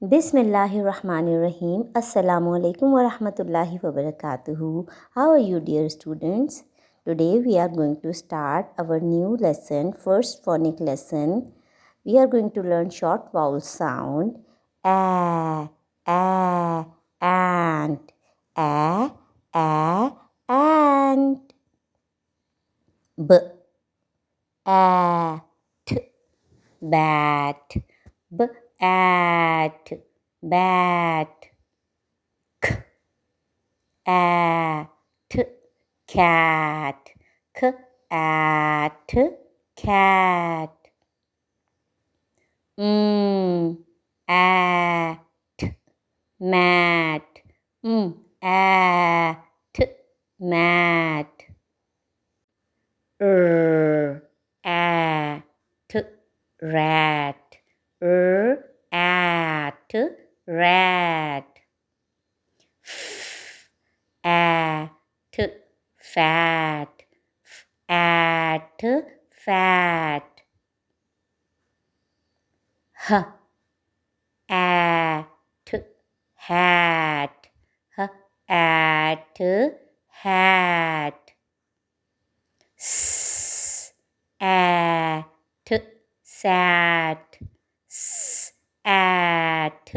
Bismillahirrahmanirrahim. Assalamu alaikum wa rahmatullahi wa barakatuhu. How are you, dear students? Today we are going to start our new lesson, first phonic lesson. We are going to learn short vowel sound. A, and. A, and. B, at, bat. B, at, bat. At, cat. K, at, cat. At, mat. At, mat. At, rat. At, rat. At, fat. At, fat. H, at, hat. H, at, hat. S, at, sat. S, at,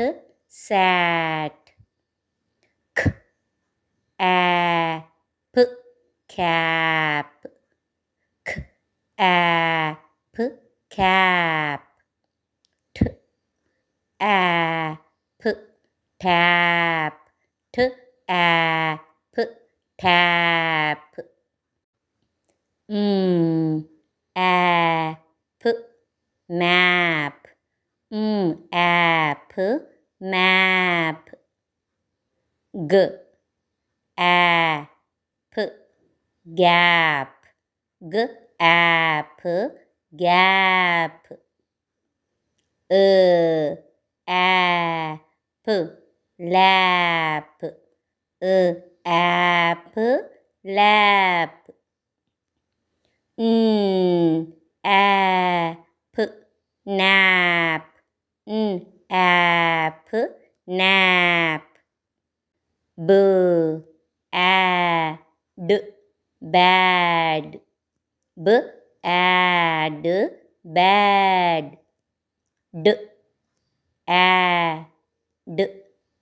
sat. K, at, cap. K, at, cap. T, at, tap. T, at, tap. App, map. App, map. G, app, gap. G, app, gap. App, lap. App, lap. App, nap. App, nap. B, add, bad. B, add, bad. D, add,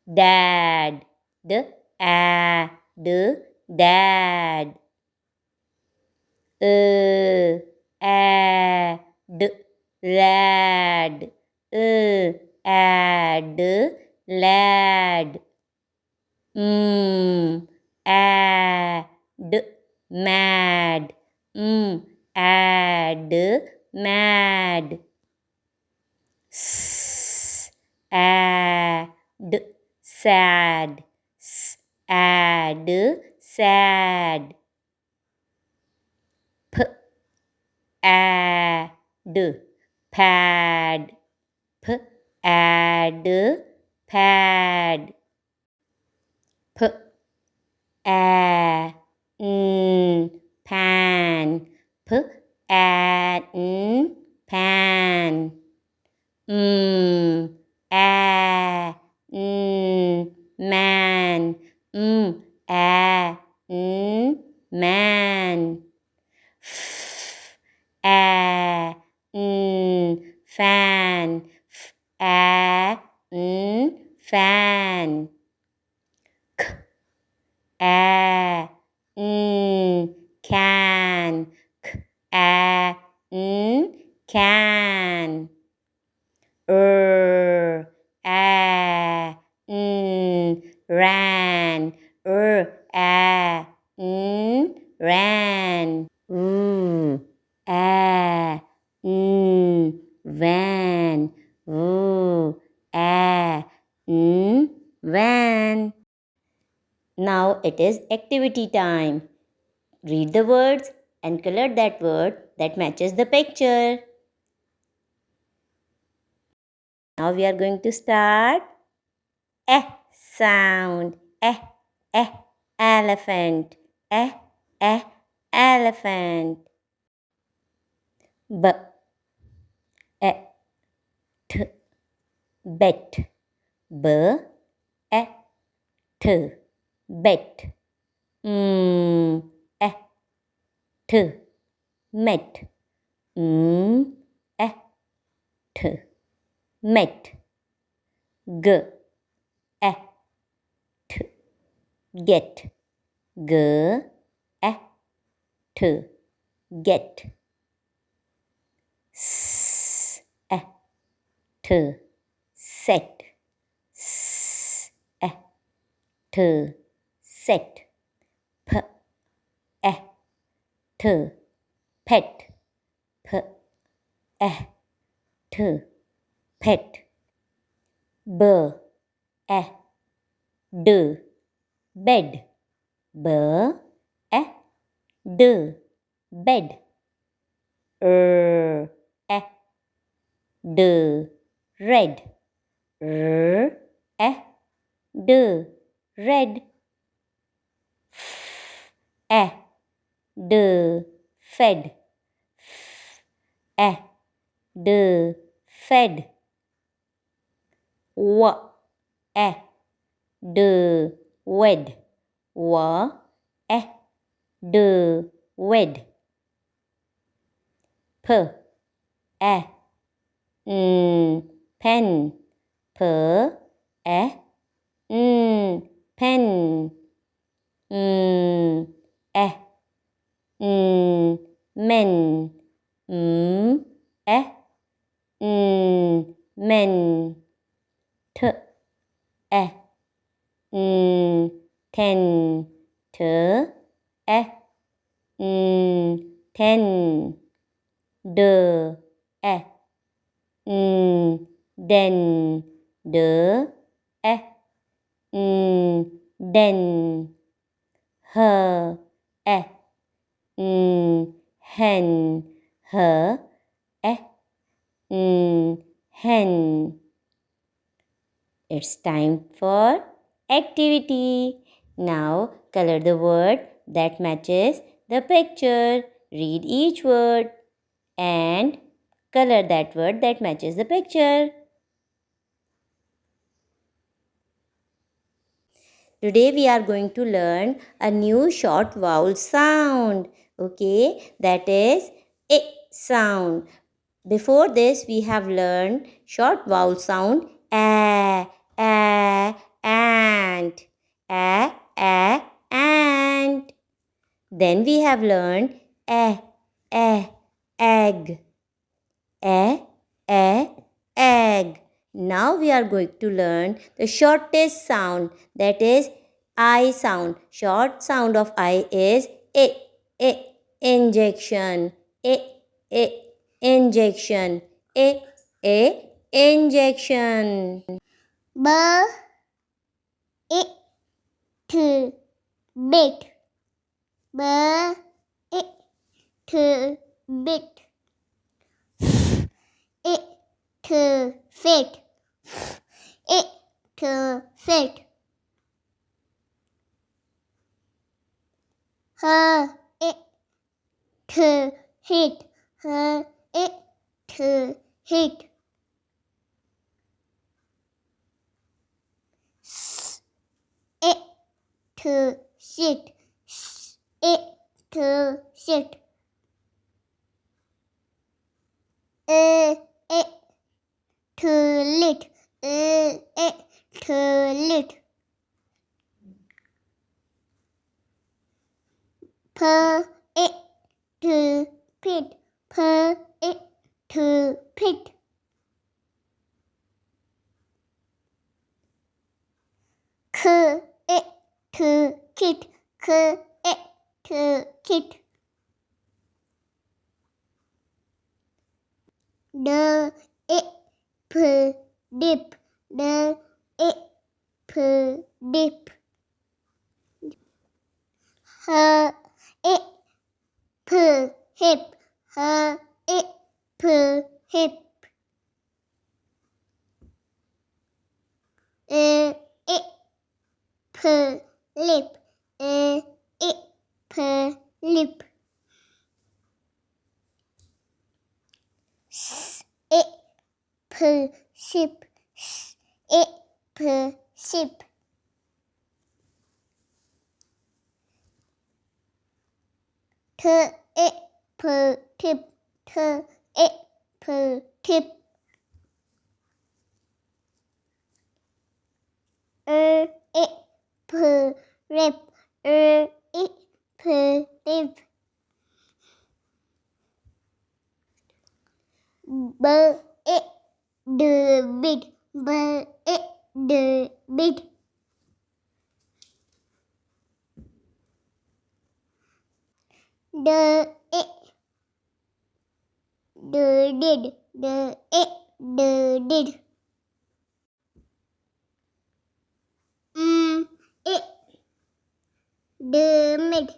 dad. D, add, dad. Add, lad. Add, lad. Add, mad. Add, mad. Add, sad. Add, sad. Add, pad. Add, pad. Add, pan. Add, pan. Add, man. Add, man. Add, fan. Add, fan. Add, can. Add, can. Add, ran. Add, ran. Add, van. Add, van. Now it is activity time. Read the words and color that word that matches the picture. Now we are going to start. Sound. Elephant. Elephant. B, t, bet. B A T bet. A T met. A T met. G A T get. G A T get. S A T set. S A T set. P A T pet. P A T pet. B A D bed. B A D bed. A D red. A D red. A D fed. A D fed. W A D wed. W A D wed. P A pen. P A pen. A men. A men. T A ten. T A ten. D A den. D A den. H A hen. H A hen. It's time for activity. Now color the word that matches the picture. Read each word and color that word that matches the picture. Today we are going to learn a new short vowel sound. Okay, that is a sound. Before this we have learned short vowel sound a, and, and. Then we have learned egg, egg. Now we are going to learn the shortest sound, that is I sound. Short sound of I is a injection, a injection, a injection. B it to bit. B it to bit. It to fit. It to fit. Her it to hit. Her it to hit. It to sit. It to sit. It to lit. It to lit. Per it to pit. Per it to pit. K it to kit. K it to kit. D it per dip. D it per dip. H it per hip. H it per hip. It per lip. It per lip. It per ship. It ship. T e p tip. T e p tip. E p rip. E p rip. B e d big. B e d big. D e d did. D e d did. E d mid.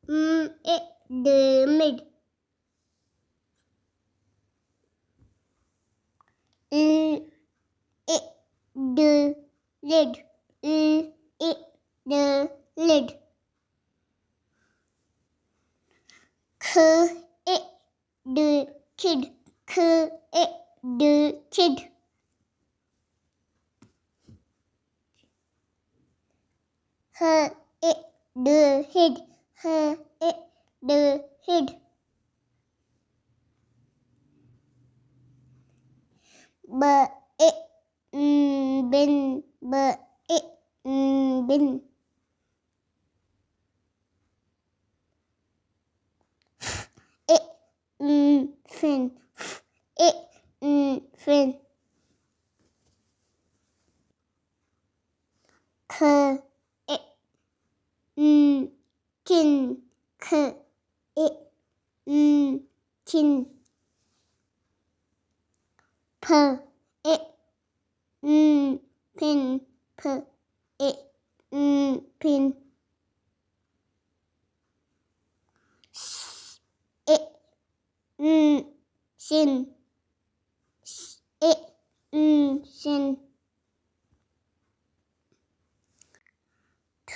E d mid. E d lid. E d lid. K e d kid. K e d kid. H e d head. H e d head. B e bin. B e bin. E fin. E fin. K e kin. K e kin. P e pin. P e pin. S e sin. S e sin. T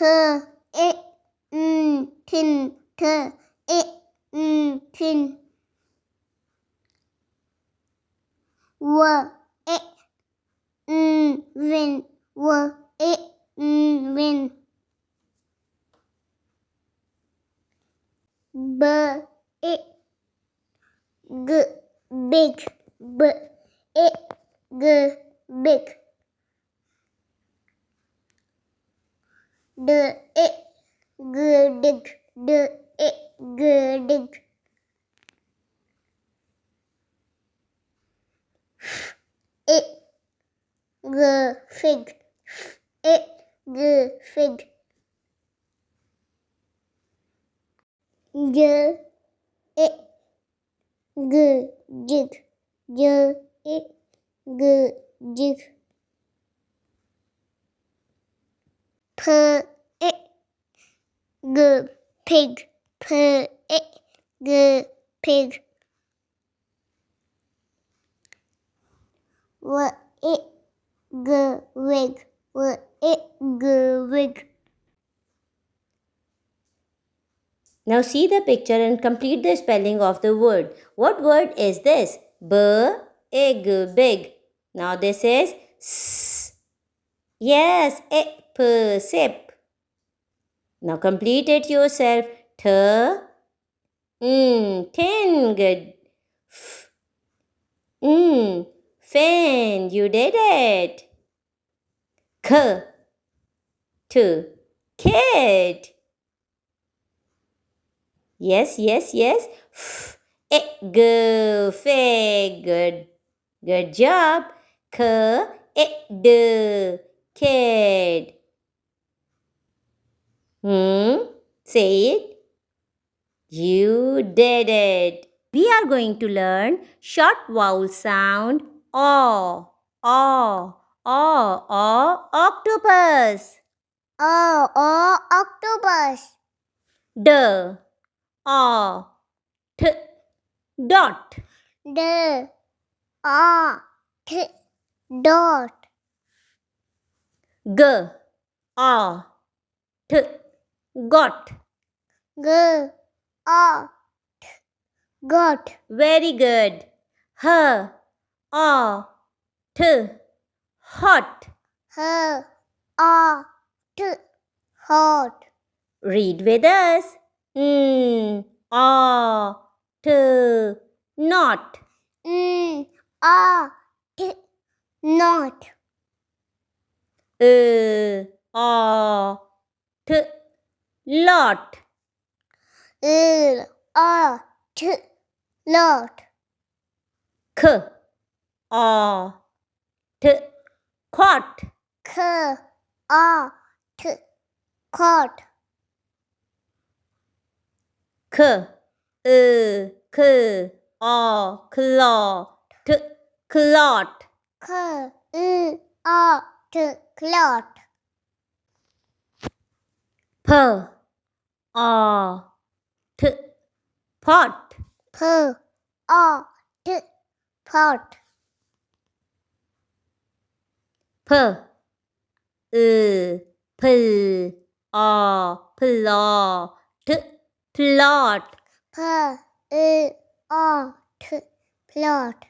e tin. T e tin. W e win. W e win. B e g big. B e g big. D e g dig. D e g dig. E g fig. E g fig. J e g jig. J e g jig. P e g pig. P e g pig. W e g wig. W e g wig. Now see the picture and complete the spelling of the word. What word is this? Egg, big. Now this is s. Yes, sip. Now complete it yourself. Tin, good. Fin, you did it. Kid. Yes. Egg, fig, good. Good job. Kid. Say it. You did it. We are going to learn short vowel sound octopus. Octopus. D o t dot. D o t dot. G o t got. G o t got. Very good. H o t hot. H A T hot. Read with us. A T not. A T not. A T lot. A T lot. K A T cot. K A T cot. K K A clot. Clot. K A T clot. P A T pot. P A T pot. P P A plot. Plot. P A T plot.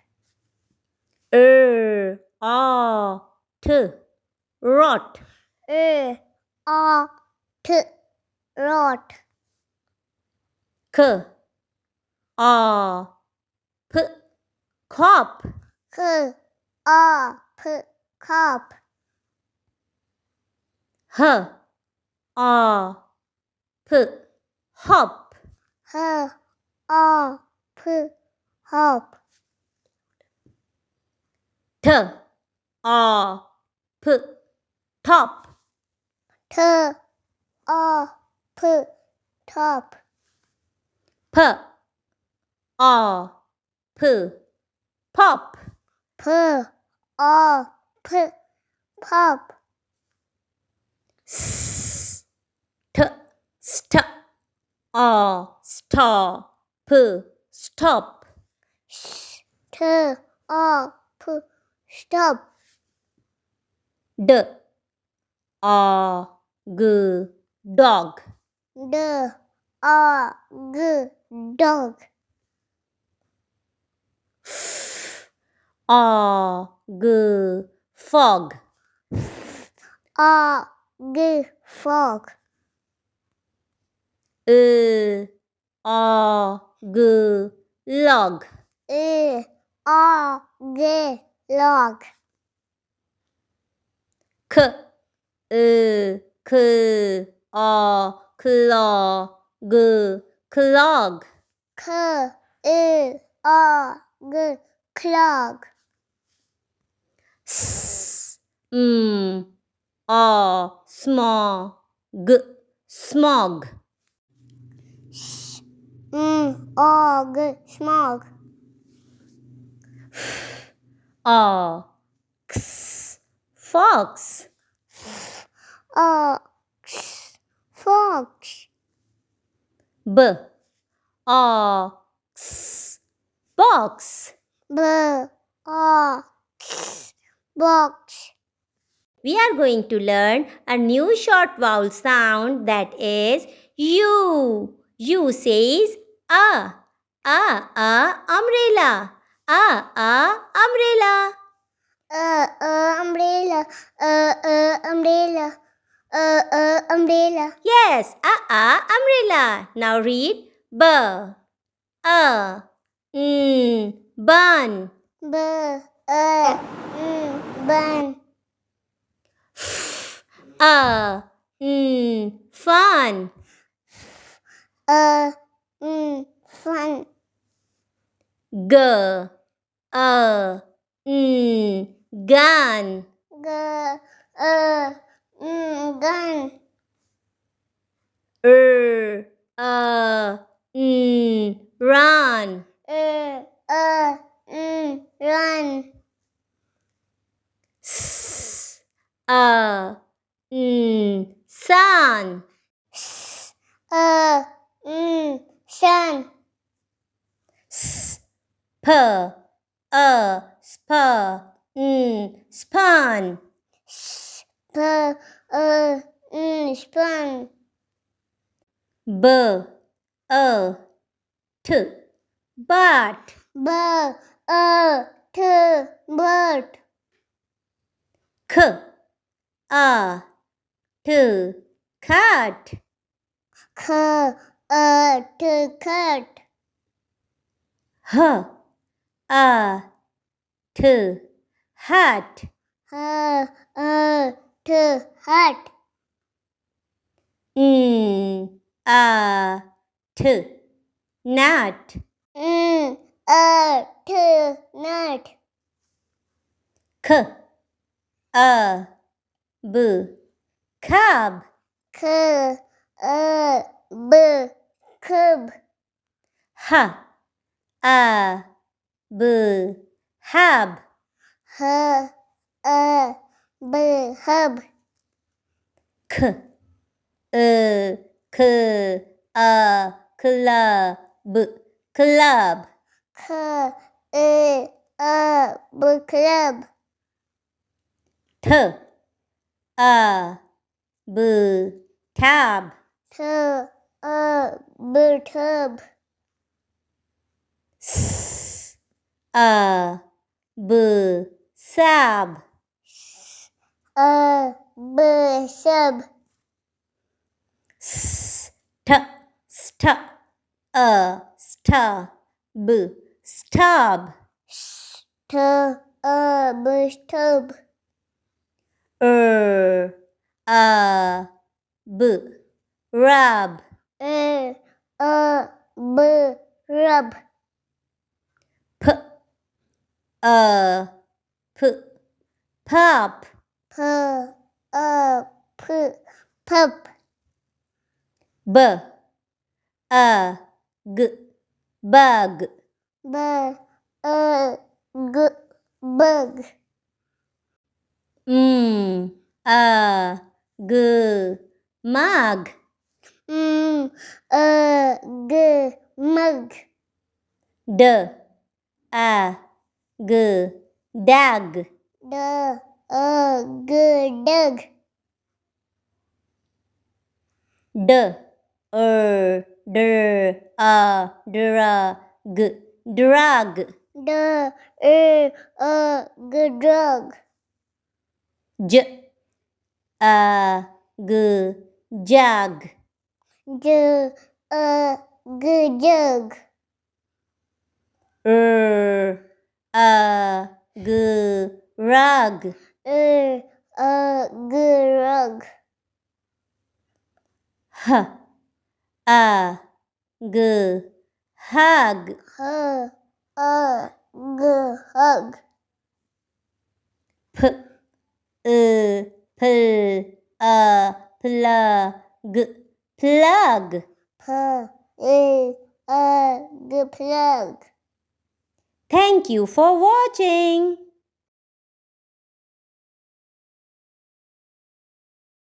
A T rot. A T rot. K A P cop. K A P cop. H A P hop. H A P hop. T A P top. T A P top. P A P pop. P A P pop. S T st A stop. P stop. T A P stop. D A G dog. D A G dog. A G fog. A G fog. A G log. A G log. K K A claw. G clog. K A G clog. S A small. G smog. A G smog. A X fox. A X fox. B A X box. B A X box. We are going to learn a new short vowel sound that is U. U says a. Umbrella. Umbrella. Umbrella. Umbrella. Umbrella. Yes, umbrella. Now read b. Bun. B bun. Fun. Fun. G. Gun. G gun. Run. Run. Sun. Sun. Sp. Sp. Spun. Sp spun. B. T. Bat. B T bird. K. A to cat. To cut. H a to hat. To hat. A to nut. To nut. K a b cab. Cub. H a b hab. Hub. K k a club. Club. Club. T a b tab. Tub. S a b sab. Sub. St a stab. Stab. Stub. A b rub. Rub. P a p pop. Pup. B a g bug. Bug. A g mug. Mug. D a g dag. Dog. D d a drug. Drug. Good dog. J a g jug. Good jug. A g rug. Good rug. H a g hug. Hug. P p a plug. Plug. Plug. Thank you for watching.